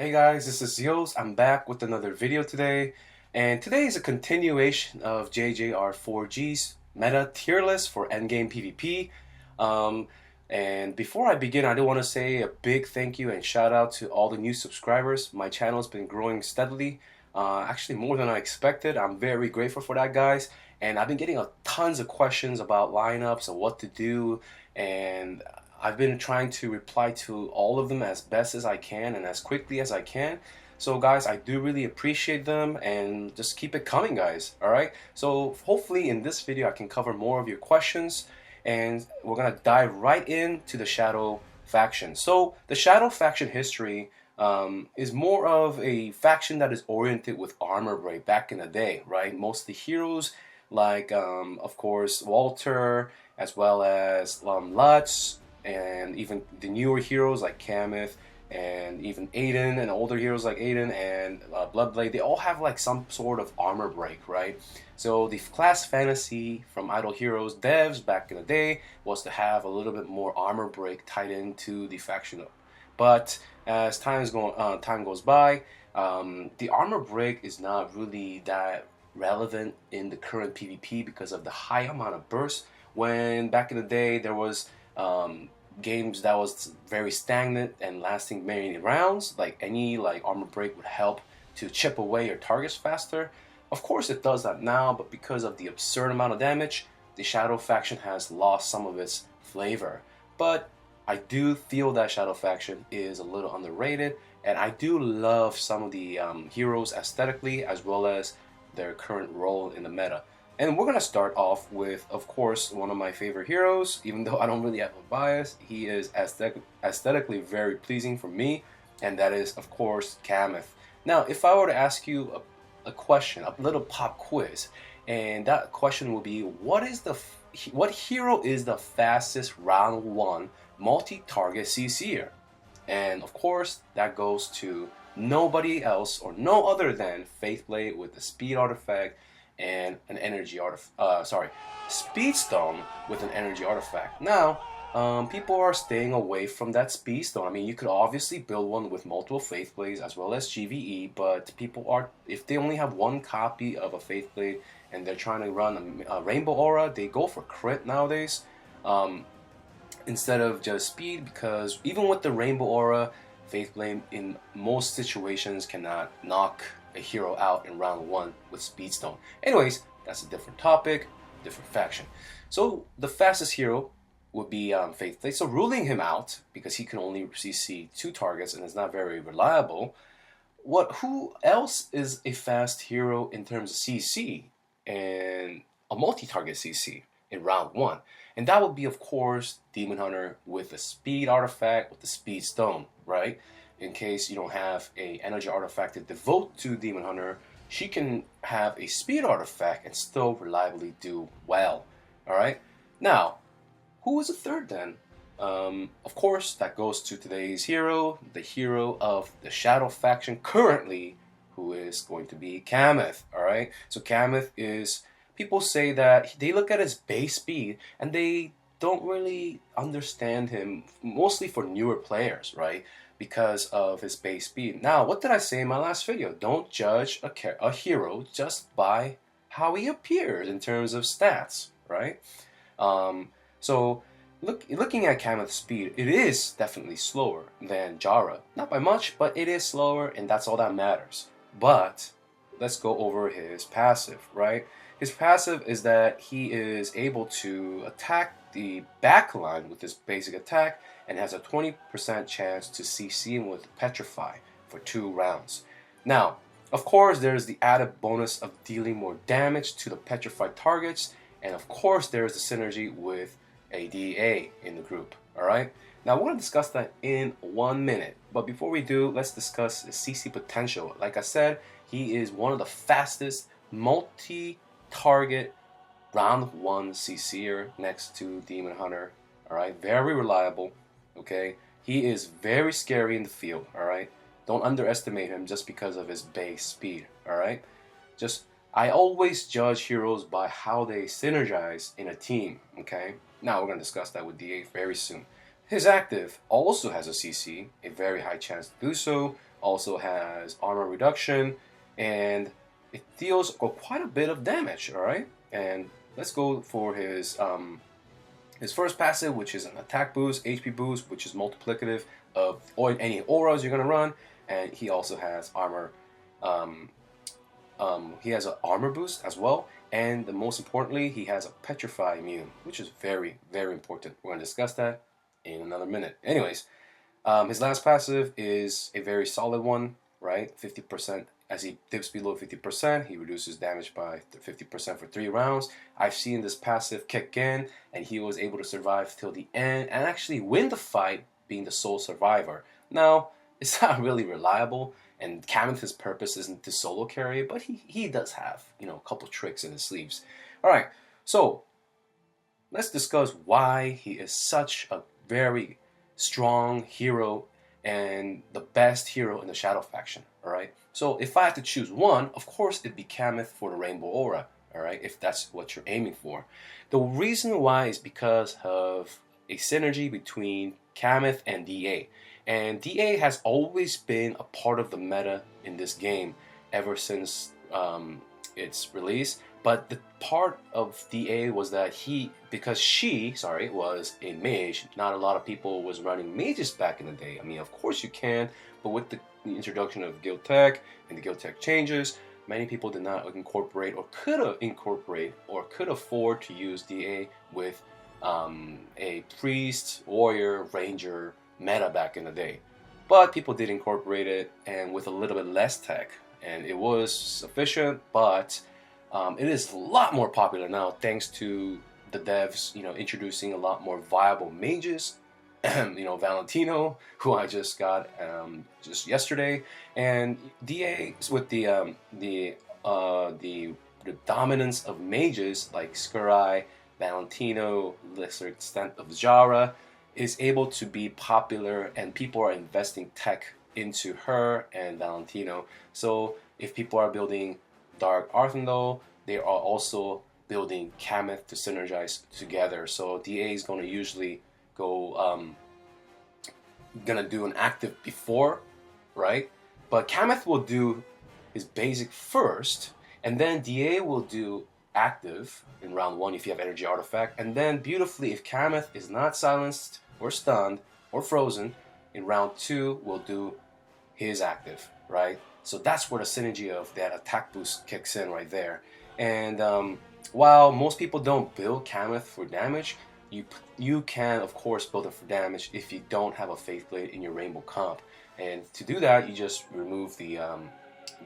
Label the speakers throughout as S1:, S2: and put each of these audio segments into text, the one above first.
S1: Hey guys, this is Zeals. I'm back with another video today, and today is a continuation of JJR4G's meta tier list for Endgame PvP. Um, and before I begin, I do want to say a big thank you and shout out to all the new subscribers. My channel's been growing steadily, actually more than I expected. I'm very grateful for that, guys. And I've been getting tons of questions about lineups and what to do, and I've been trying to reply to all of them as best as I can and as quickly as I can. So guys, I do really appreciate them, and just keep it coming, guys. Alright? So hopefully in this video I can cover more of your questions, and we're gonna dive right into the Shadow faction. So the Shadow faction history is more of a faction that is oriented with armor break back in the day, right? Most of the heroes like of course Walter, as well as Lutz, and even the newer heroes like Kamath, and even Aiden, and older heroes like Aiden and Bloodblade, they all have like some sort of armor break, right? So the class fantasy from Idle Heroes devs back in the day was to have a little bit more armor break tied into the faction. But as time goes by, the armor break is not really that relevant in the current PvP because of the high amount of bursts. When back in the day there was games that was very stagnant and lasting many rounds, like any armor break would help to chip away your targets faster. Of course it does that now, but because of the absurd amount of damage, the Shadow faction has lost some of its flavor. But I do feel that Shadow faction is a little underrated, and I do love some of the heroes aesthetically as well as their current role in the meta. And we're gonna start off with, of course, one of my favorite heroes. Even though I don't really have a bias, he is aesthetically very pleasing for me, and that is, of course, Kamath. Now, if I were to ask you a question, a little pop quiz, and that question will be, what hero is the fastest round 1 multi-target CC'er? And of course, that goes to nobody else or no other than Faithblade with the speed artifact and an energy speed stone with an energy artifact. Now, people are staying away from that speed stone. I mean, you could obviously build one with multiple Faithblades as well as GVE, but people are, if they only have one copy of a Faithblade and they're trying to run a Rainbow Aura, they go for crit nowadays instead of just speed, because even with the Rainbow Aura, Faithblade in most situations cannot knock a hero out in round 1 with Speedstone. Anyways, that's a different topic, different faction. So the fastest hero would be Faithblade. So ruling him out because he can only CC 2 targets and is not very reliable. Who else is a fast hero in terms of CC and a multi-target CC in round 1? And that would be, of course, Demon Hunter with the speed artifact with the speed stone, right? In case you don't have a energy artifact to devote to Demon Hunter, she can have a speed artifact and still reliably do well. Alright? Now, who is the third then? Of course, that goes to today's hero, the hero of the Shadow faction currently, who is going to be Kamath. Alright? So Kamath is, people say that they look at his base speed and they don't really understand him, mostly for newer players, right? Because of his base speed. Now, what did I say in my last video? Don't judge a hero just by how he appears in terms of stats, right? So looking at Kamath's speed, it is definitely slower than Chara. Not by much, but it is slower, and that's all that matters. But let's go over his passive, right? His passive is that he is able to attack the backline with his basic attack and has a 20% chance to CC him with Petrify for 2 rounds. Now, of course, there's the added bonus of dealing more damage to the petrified targets, and of course, there's the synergy with ADA in the group. Alright? Now, we're going to discuss that in 1 minute, but before we do, let's discuss the CC potential. Like I said, he is one of the fastest multi-target round 1 CC'er next to Demon Hunter. Alright, very reliable. Okay, he is very scary in the field. Alright, don't underestimate him just because of his base speed. Alright, I always judge heroes by how they synergize in a team. Okay, now we're going to discuss that with DA very soon. His active also has a CC, a very high chance to do so, also has armor reduction, and it deals quite a bit of damage. All right, and let's go for his first passive, which is an attack boost, HP boost, which is multiplicative of any auras you're gonna run, and he also has armor. Um, he has an armor boost as well, and the most importantly, he has a petrify immune, which is very, very important. We're gonna discuss that in another minute. Anyways, his last passive is a very solid one, right? 50%. As he dips below 50%, he reduces damage by 50% for 3 rounds. I've seen this passive kick in, and he was able to survive till the end and actually win the fight, being the sole survivor. Now, it's not really reliable, and Kamath's purpose isn't to solo carry, but he does have, you know, a couple tricks in his sleeves. All right, so let's discuss why he is such a very strong hero and the best hero in the Shadow faction. All right. So if I had to choose one, of course it'd be Kamath for the Rainbow Aura. All right, if that's what you're aiming for. The reason why is because of a synergy between Kamath and DA. And DA has always been a part of the meta in this game ever since its release. But the part of DA was that because she was a mage, not a lot of people was running mages back in the day. I mean, of course you can, but with the introduction of Guild Tech and the Guild Tech changes, many people did not incorporate or could afford to use DA with a priest, warrior, ranger meta back in the day. But people did incorporate it, and with a little bit less tech, and it was sufficient, but it is a lot more popular now thanks to the devs, you know, introducing a lot more viable mages. You know, Valentino, who I just got just yesterday, and DA with the dominance of mages like Skurai, Valentino, lesser extent of Chara, is able to be popular, and people are investing tech into her and Valentino. So if people are building Dark Arthindal, they are also building Kamath to synergize together. So DA is going to usually gonna do an active before, right? But Kamath will do his basic first, and then DA will do active in round 1 if you have energy artifact, and then beautifully, if Kamath is not silenced or stunned or frozen, in round 2 we'll do his active, right? So that's where the synergy of that attack boost kicks in right there. And while most people don't build Kamath for damage, you can of course build it for damage if you don't have a Faith Blade in your Rainbow comp. And to do that, you just remove the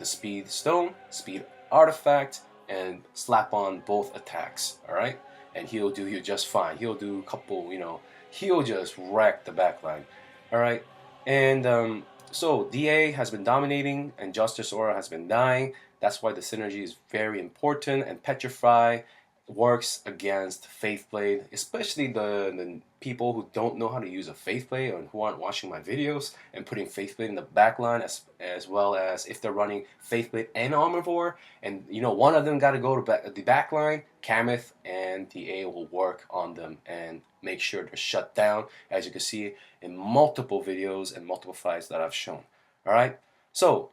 S1: Speed Stone, Speed Artifact, and slap on both attacks. All right, and he'll do you just fine. He'll do a couple, you know, he'll just wreck the backline. All right, and so DA has been dominating, and Justice Aura has been dying. That's why the synergy is very important, and Petrify works against Faith Blade, especially the people who don't know how to use a Faith Blade and who aren't watching my videos and putting Faith Blade in the backline, as well as if they're running Faith Blade and Omnivore, and you know one of them got to go to the backline. Kamath and DA will work on them and make sure they're shut down, as you can see in multiple videos and multiple fights that I've shown. All right, so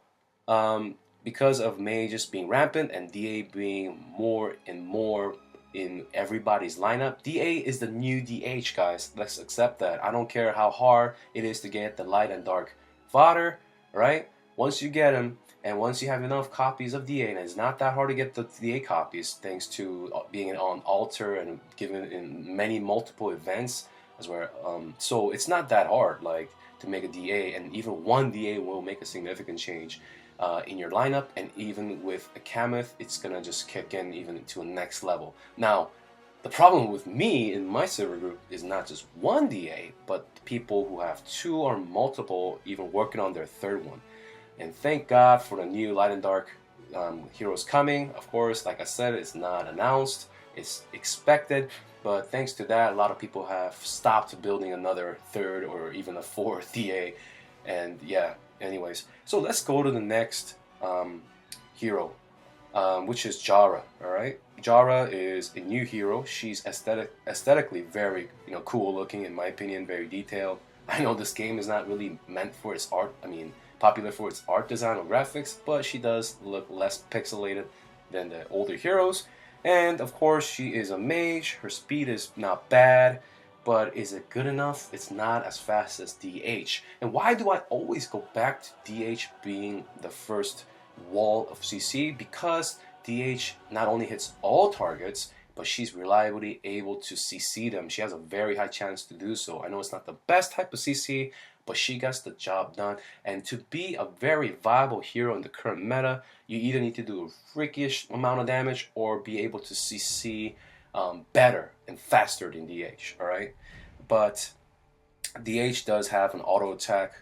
S1: because of mages being rampant and DA being more and more in everybody's lineup, DA is the new DH, guys. Let's accept that. I don't care how hard it is to get the light and dark fodder, right? Once you get him, and once you have enough copies of DA, and it's not that hard to get the DA copies thanks to being on altar and given in many multiple events as well. So it's not that hard, like, to make a DA, and even one DA will make a significant change in your lineup, and even with a Kamath, it's gonna just kick in even to a next level. Now, the problem with me in my server group is not just one DA, but people who have 2 or multiple, even working on their 3rd one. And thank God for the new Light and Dark heroes coming. Of course, like I said, it's not announced, it's expected, but thanks to that, a lot of people have stopped building another 3rd or even a 4th DA. And yeah, anyways, so let's go to the next hero, which is Chara. All right, Chara is a new hero. She's aesthetically very, you know, cool looking, in my opinion, very detailed. I know this game is not really meant for its art. I mean, popular for its art design or graphics, but she does look less pixelated than the older heroes. And of course, she is a mage. Her speed is not bad, but is it good enough? It's not as fast as DH. And why do I always go back to DH being the first wall of CC? Because DH not only hits all targets, but she's reliably able to CC them. She has a very high chance to do so. I know it's not the best type of CC, but she gets the job done. And to be a very viable hero in the current meta, you either need to do a freakish amount of damage or be able to CC better and faster than DH, alright? But DH does have an auto attack,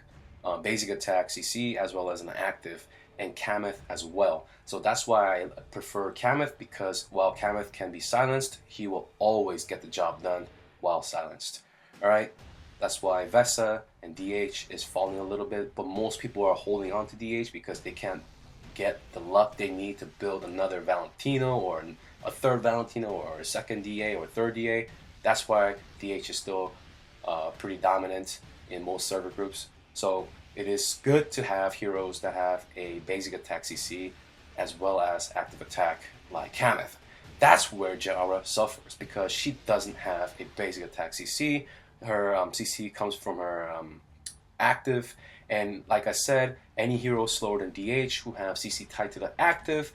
S1: basic attack CC, as well as an active, and Kamath as well. So that's why I prefer Kamath, because while Kamath can be silenced, he will always get the job done while silenced. Alright? That's why Vesa and DH is falling a little bit, but most people are holding on to DH because they can't get the luck they need to build another Valentino or a third Valentino or a second DA or a third DA. That's why DH is still pretty dominant in most server groups. So it is good to have heroes that have a basic attack CC as well as active attack like Kamath. That's where Chara suffers because she doesn't have a basic attack CC. Her CC comes from her active, and like I said, any hero slower than DH who have CC tied to the active,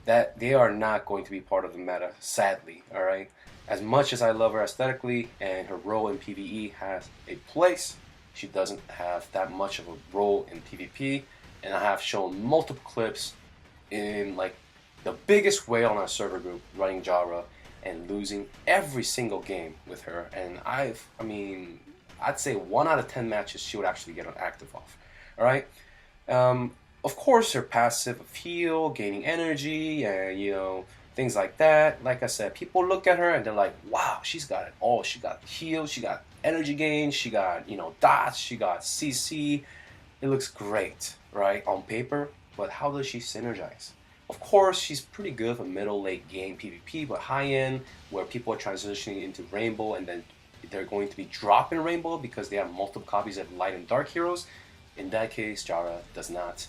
S1: that they are not going to be part of the meta, sadly. Alright, as much as I love her aesthetically and her role in PvE has a place, she doesn't have that much of a role in PvP. And I have shown multiple clips in like the biggest whale on our server group running Chara and losing every single game with her. And I'd say 1 out of 10 matches she would actually get an active off. Alright? Of course, her passive of heal, gaining energy, and things like that. Like I said, people look at her and they're like, wow, she's got it all. She got heal, she got energy gain, she got, dots, she got CC. It looks great, right, on paper, but how does she synergize? Of course, she's pretty good for middle late game PvP, but high end, where people are transitioning into Rainbow and then they're going to be dropping Rainbow because they have multiple copies of light and dark heroes. In that case, Chara does not,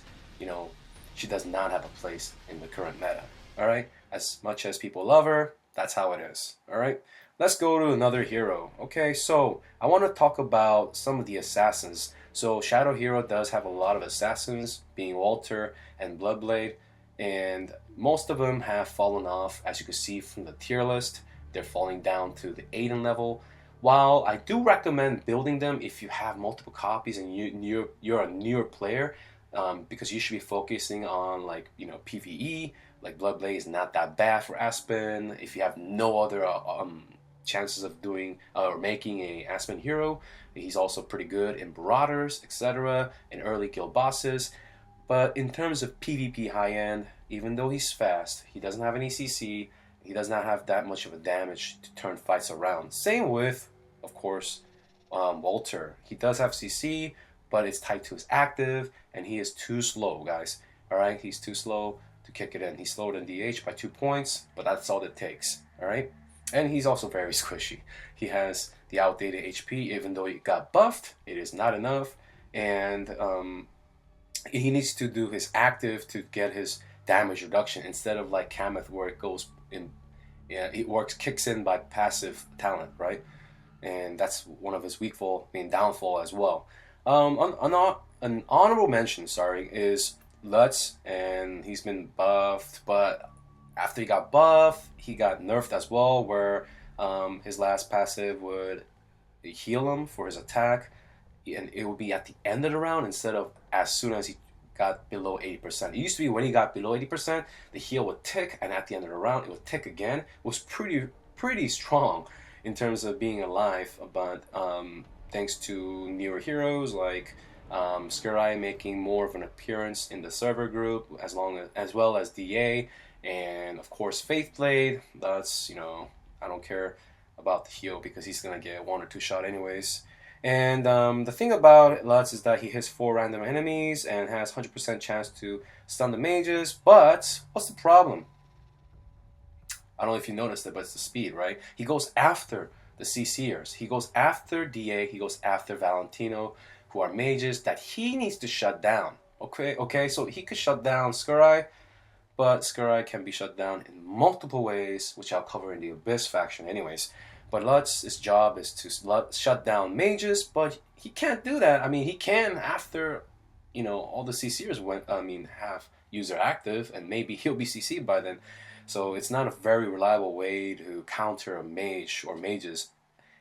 S1: she does not have a place in the current meta. Alright? As much as people love her, that's how it is. Alright? Let's go to another hero. Okay, so I want to talk about some of the assassins. So Shadow Hero does have a lot of assassins, being Walter and Bloodblade, and most of them have fallen off. As you can see from the tier list, they're falling down to the Aiden level. While I do recommend building them if you have multiple copies and you're a newer player, because you should be focusing on PvE. Like Bloodblade is not that bad for Aspen. If you have no other chances of doing or making a Aspen hero, he's also pretty good in Marauders, etc., and early guild bosses. But in terms of PvP high end, even though he's fast, he doesn't have any CC. He does not have that much of a damage to turn fights around. Same with, of course, Walter. He does have CC, but it's tied to his active, and he is too slow, guys. Alright, he's too slow to kick it in. He's slower than DH by 2 points, but that's all it takes. Alright? And he's also very squishy. He has the outdated HP, even though he got buffed, it is not enough. And he needs to do his active to get his damage reduction instead of like Kamath, where it goes in, kicks in by passive talent, right? And that's one of his downfall as well. An honorable mention, is Lutz, and he's been buffed, but after he got buffed, he got nerfed as well, where his last passive would heal him for his attack, and it would be at the end of the round instead of as soon as he got below 80%. It used to be when he got below 80%, the heal would tick, and at the end of the round, it would tick again. It was pretty strong in terms of being alive, but thanks to newer heroes like Skirai making more of an appearance in the server group, as well as DA, and of course Faithblade. That's I don't care about the heal because he's gonna get 1 or 2 shot anyways. And the thing about Lutz is that he hits 4 random enemies and has 100% chance to stun the mages. But what's the problem? I don't know if you noticed it, but it's the speed, right? He goes after the CCers. He goes after DA. He goes after Valentino, who are mages that he needs to shut down. Okay, so he could shut down Skurai, but Skurai can be shut down in multiple ways, which I'll cover in the Abyss faction anyways. But Lutz's job is to shut down mages, but he can't do that. I mean, he can after, all the CCers have user active, and maybe he'll be CC'd by then. So it's not a very reliable way to counter a mage or mages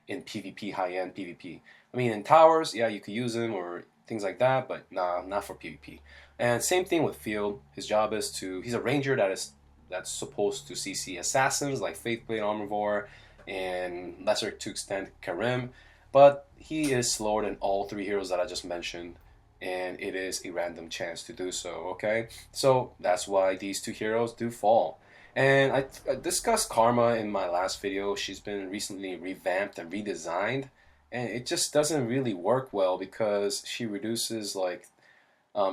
S1: in PvP, high-end PvP. I mean, in towers, yeah, you could use him or things like that, but nah, not for PvP. And same thing with Field. His job is he's a ranger that's supposed to CC assassins like Faithblade, Armorvore, and lesser to extent Karim, but he is slower than all three heroes that I just mentioned, and it is a random chance to do so, okay? So that's why these two heroes do fall. And I discussed Karma in my last video. She's been recently revamped and redesigned, and it just doesn't really work well because she reduces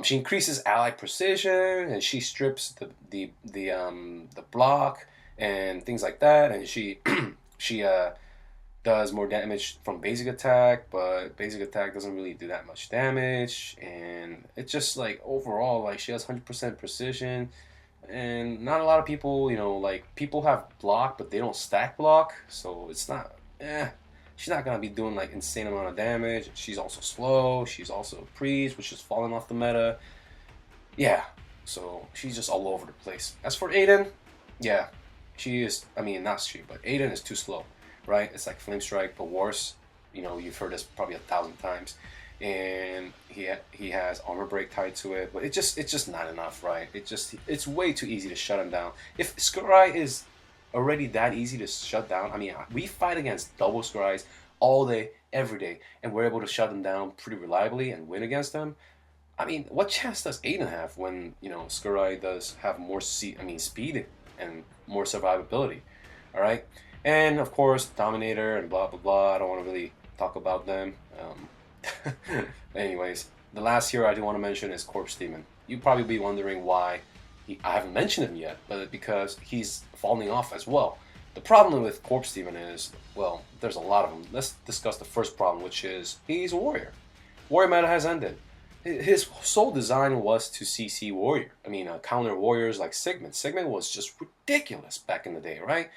S1: she increases ally precision, and she strips the block and things like that, and she does more damage from basic attack, but basic attack doesn't really do that much damage, and it's just overall she has 100% precision, and not a lot of people, people have block, but they don't stack block, so it's not, she's not gonna be doing insane amount of damage. She's also slow. She's also a priest, which is falling off the meta. Yeah, so she's just all over the place. As for Aiden, yeah, she is. I mean, not she, but Aiden is too slow, right? It's like Flame Strike, but worse. You've heard this probably 1,000 times, and he has armor break tied to it, but it's just not enough, right? It's way too easy to shut him down. If Skurai is already that easy to shut down. I mean, we fight against double Skurais all day, every day, and we're able to shut them down pretty reliably and win against them. I mean, what chance does Aiden have when Skurai does have more speed and more survivability? All right, and of course Dominator and blah blah blah. I don't want to really talk about them. Anyways, the last hero I do want to mention is Corpse Demon. You'd probably be wondering why I haven't mentioned him yet, but because he's falling off as well. The problem with Corpse Demon is, well, there's a lot of them. Let's discuss the first problem, which is he's a warrior. Warrior meta has ended. His sole design was to CC warrior. I mean, counter warriors like Sigmund. Sigmund was just ridiculous back in the day, right?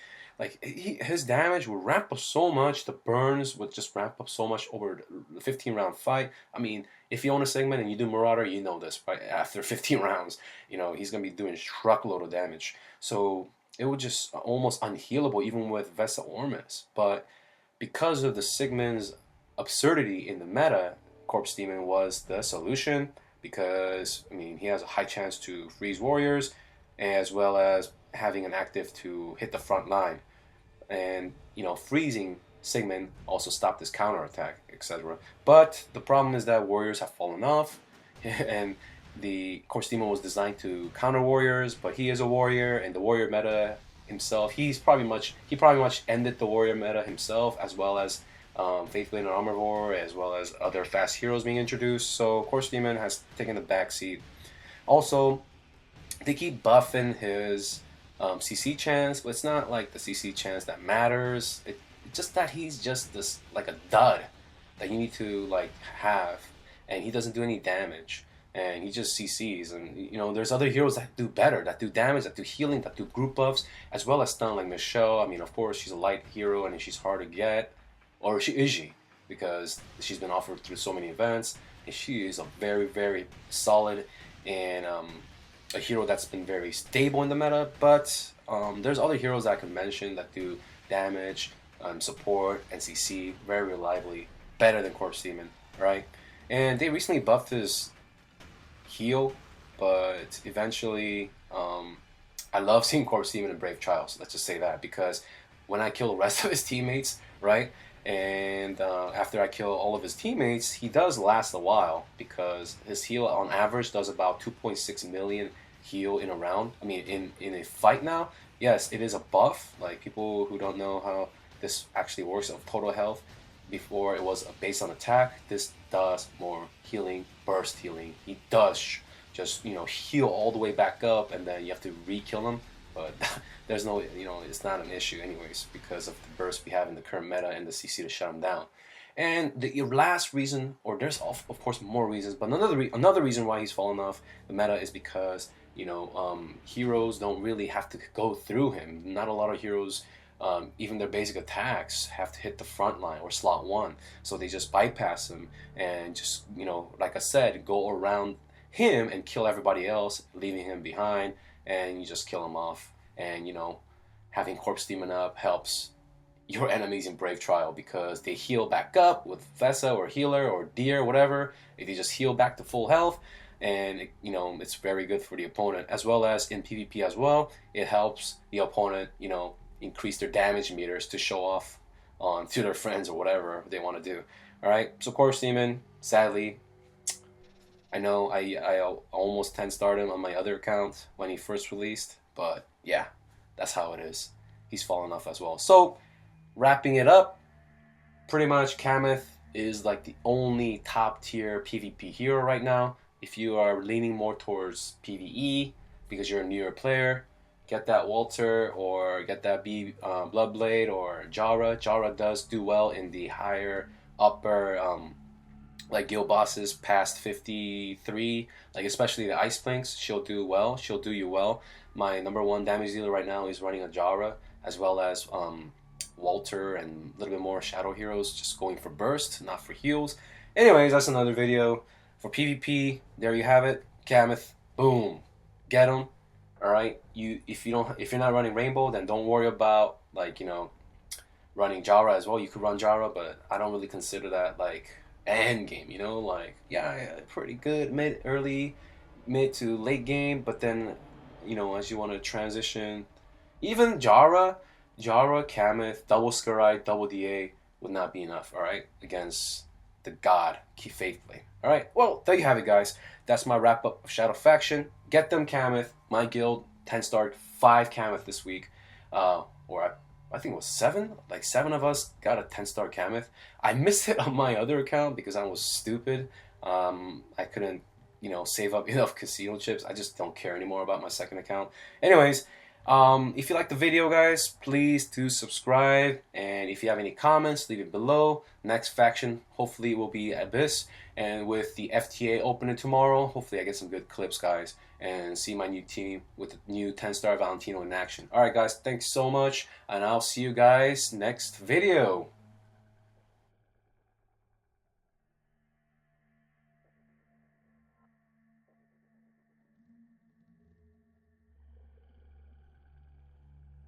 S1: His damage would ramp up so much, the burns would just ramp up so much over the 15-round fight. I mean, if you own a Sigmund and you do Marauder, you know this, right? After 15 rounds, he's going to be doing truckload of damage. So it was just almost unhealable, even with Vesa Ormus. But because of the Sigmund's absurdity in the meta, Corpse Demon was the solution because, I mean, he has a high chance to freeze warriors as well as having an active to hit the front line. And, freezing Sigmund also stopped his counterattack, etc. But the problem is that warriors have fallen off, and the Corpse Demon was designed to counter warriors, but he is a warrior, and the warrior meta himself, he pretty much ended the warrior meta himself, as well as Faithblade and Armorvore, as well as other fast heroes being introduced. So Corpse Demon has taken the backseat. Also, they keep buffing his CC chance, but it's not like the CC chance that matters. It's just that he's just this a dud that you need to have, and he doesn't do any damage, and he just CCs. And there's other heroes that do better, that do damage, that do healing, that do group buffs, as well as stun, like Michelle. I mean, of course, she's a light hero and she's hard to get, or is she? Because she's been offered through so many events, and she is a very, very solid and a hero that's been very stable in the meta. But there's other heroes that I can mention that do damage, support, and CC very reliably, better than Corpse Demon, right? And they recently buffed his heal, but eventually, I love seeing Corpse Demon in Brave Trials. Let's just say that, because when I kill the rest of his teammates, right? And after I kill all of his teammates, he does last a while because his heal on average does about 2.6 million heal in a round. I mean, in a fight now, yes, it is a buff. Like, people who don't know how this actually works of total health, before it was based on attack, this does more healing, burst healing. He does just, heal all the way back up, and then you have to re-kill him. But there's no, it's not an issue anyways because of the burst we have in the current meta and the CC to shut him down. And the last reason, or there's of course more reasons, but another reason why he's fallen off the meta is because, you know, heroes don't really have to go through him. Not a lot of heroes, even their basic attacks, have to hit the front line or slot 1. So they just bypass him and just, you know, like I said, go around him and kill everybody else, leaving him behind, and you just kill him off. And, you know, having Corpse Demon up helps your enemies in Brave Trial because they heal back up with Vesa or Healer or Deer, whatever. They just heal back to full health, and it, you know, it's very good for the opponent, as well as in PvP as well. It helps the opponent, you know, increase their damage meters to show off on to their friends or whatever they want to do. All right, so Corpse Demon, sadly, I know I almost 10-starred him on my other account when he first released, but yeah, that's how it is. He's fallen off as well. So wrapping it up, pretty much Kamath is like the only top tier PvP hero right now. If you are leaning more towards PvE because you're a newer player, get that Walter or get that Bloodblade or Chara. Chara does do well in the higher upper like guild bosses past 53, like especially the Ice Planks. She'll do well. She'll do you well. My #1 damage dealer right now is running a Chara, as well as Walter and a little bit more shadow heroes, just going for burst, not for heals. Anyways, that's another video. For PvP, there you have it. Kamath, boom, get him. All right, if you're not running Rainbow, then don't worry about, like, you know, running Chara as well. You could run Chara, but I don't really consider that like Endgame. You know, like yeah, pretty good mid to late game, but then, you know, as you want to transition, even Chara, Kamath, double Scaride, double DA would not be enough, all right, against the god Keep Faithfully. All right, well, there you have it, guys. That's my wrap-up of Shadow Faction. Get them Kamath. My guild, 10-starred, 5 Kamath this week. Or I think it was 7? Like 7 of us got a 10-star Kamath. I missed it on my other account because I was stupid. I couldn't, you know, save up enough casino chips. I just don't care anymore about my second account. Anyways, if you like the video, guys, please do subscribe, and if you have any comments, leave it below. Next faction hopefully will be Abyss, and with the FTA opening tomorrow, hopefully I get some good clips, guys, and see my new team with the new 10-star Valentino in action. Alright, guys, thanks so much, and I'll see you guys next video.